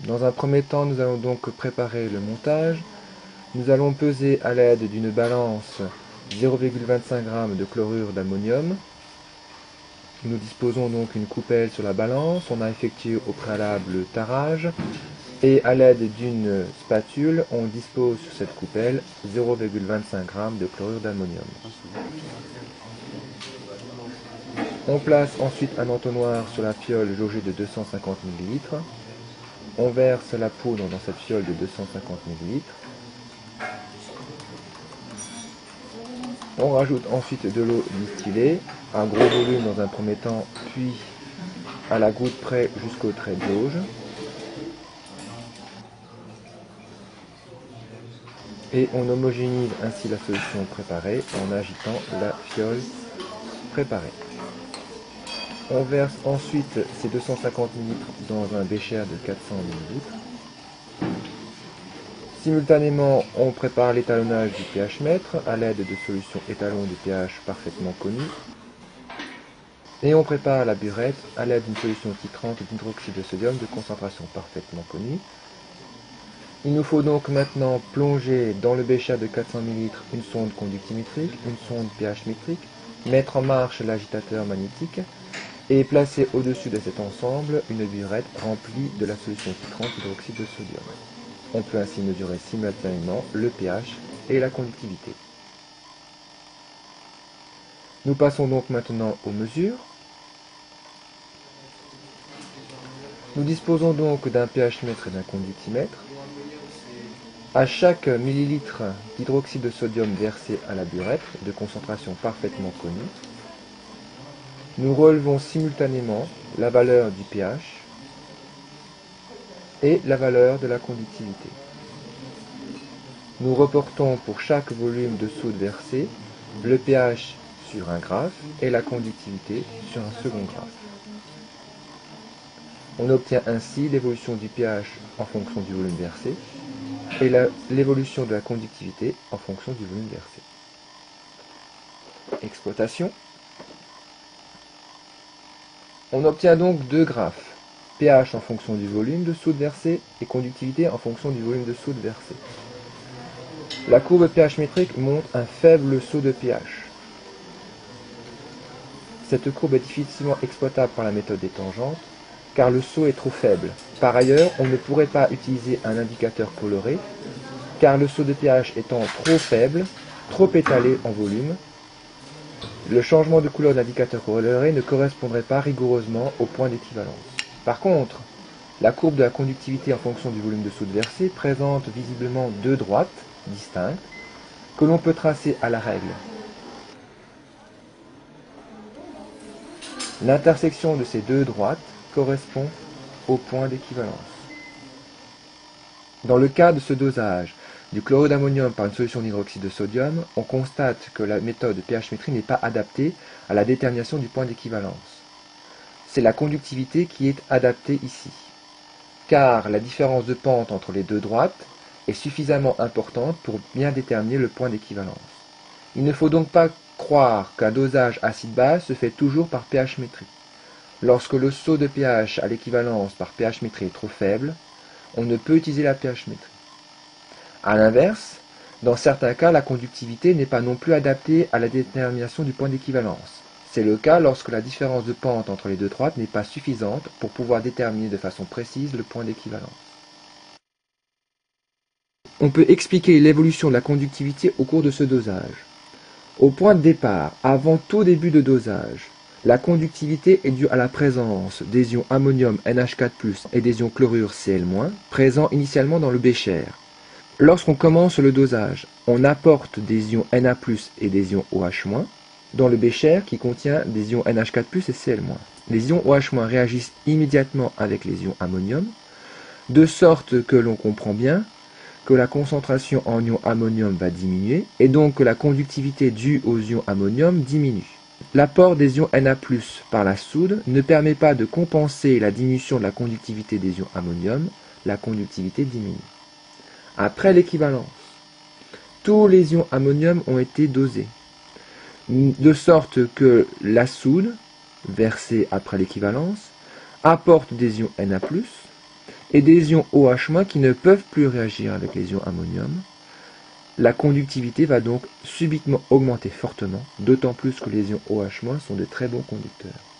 Dans un premier temps, nous allons donc préparer le montage. Nous allons peser à l'aide d'une balance 0,25 g de chlorure d'ammonium. Nous disposons donc d'une coupelle sur la balance. On a effectué au préalable le tarage. Et à l'aide d'une spatule, on dispose sur cette coupelle 0,25 g de chlorure d'ammonium. On place ensuite un entonnoir sur la fiole jaugée de 250 ml. On verse la poudre dans cette fiole de 250 ml. On rajoute ensuite de l'eau distillée, un gros volume dans un premier temps, puis à la goutte près jusqu'au trait de jauge. Et on homogénise ainsi la solution préparée en agitant la fiole préparée. On verse ensuite ces 250 ml dans un bécher de 400 ml. Simultanément, on prépare l'étalonnage du pH mètre à l'aide de solutions étalon de pH parfaitement connues. Et on prépare la burette à l'aide d'une solution titrante d'hydroxyde de sodium de concentration parfaitement connue. Il nous faut donc maintenant plonger dans le bécher de 400 ml une sonde conductimétrique, une sonde pH métrique, mettre en marche l'agitateur magnétique et placer au-dessus de cet ensemble une burette remplie de la solution titrante d'hydroxyde de sodium. On peut ainsi mesurer simultanément le pH et la conductivité. Nous passons donc maintenant aux mesures. Nous disposons donc d'un pH mètre et d'un conductimètre. À chaque millilitre d'hydroxyde de sodium versé à la burette, de concentration parfaitement connue, nous relevons simultanément la valeur du pH et la valeur de la conductivité. Nous reportons pour chaque volume de soude versé le pH sur un graphe et la conductivité sur un second graphe. On obtient ainsi l'évolution du pH en fonction du volume versé et l'évolution de la conductivité en fonction du volume versé. Exploitation. On obtient donc deux graphes, pH en fonction du volume de soude versé et conductivité en fonction du volume de soude versé. La courbe pH métrique montre un faible saut de pH. Cette courbe est difficilement exploitable par la méthode des tangentes, car le saut est trop faible. Par ailleurs, on ne pourrait pas utiliser un indicateur coloré, car le saut de pH étant trop faible, trop étalé en volume, le changement de couleur d'indicateur coloré ne correspondrait pas rigoureusement au point d'équivalence. Par contre, la courbe de la conductivité en fonction du volume de soude versé présente visiblement deux droites distinctes que l'on peut tracer à la règle. L'intersection de ces deux droites correspond au point d'équivalence. Dans le cas de ce dosage du chlorure d'ammonium par une solution d'hydroxyde de sodium, on constate que la méthode de pH-métrie n'est pas adaptée à la détermination du point d'équivalence. C'est la conductivité qui est adaptée ici, car la différence de pente entre les deux droites est suffisamment importante pour bien déterminer le point d'équivalence. Il ne faut donc pas croire qu'un dosage acide-base se fait toujours par pH-métrie. Lorsque le saut de pH à l'équivalence par pH-métrie est trop faible, on ne peut utiliser la pH-métrie. A l'inverse, dans certains cas, la conductivité n'est pas non plus adaptée à la détermination du point d'équivalence. C'est le cas lorsque la différence de pente entre les deux droites n'est pas suffisante pour pouvoir déterminer de façon précise le point d'équivalence. On peut expliquer l'évolution de la conductivité au cours de ce dosage. Au point de départ, avant tout début de dosage, la conductivité est due à la présence des ions ammonium NH4+, et des ions chlorure Cl-, présents initialement dans le bécher. Lorsqu'on commence le dosage, on apporte des ions Na+, et des ions OH- dans le bécher qui contient des ions NH4+, et Cl-. Les ions OH- réagissent immédiatement avec les ions ammonium, de sorte que l'on comprend bien que la concentration en ions ammonium va diminuer, et donc que la conductivité due aux ions ammonium diminue. L'apport des ions Na+, par la soude ne permet pas de compenser la diminution de la conductivité des ions ammonium, la conductivité diminue. Après l'équivalence, tous les ions ammonium ont été dosés, de sorte que la soude, versée après l'équivalence, apporte des ions Na+, et des ions OH- qui ne peuvent plus réagir avec les ions ammonium. La conductivité va donc subitement augmenter fortement, d'autant plus que les ions OH- sont de très bons conducteurs.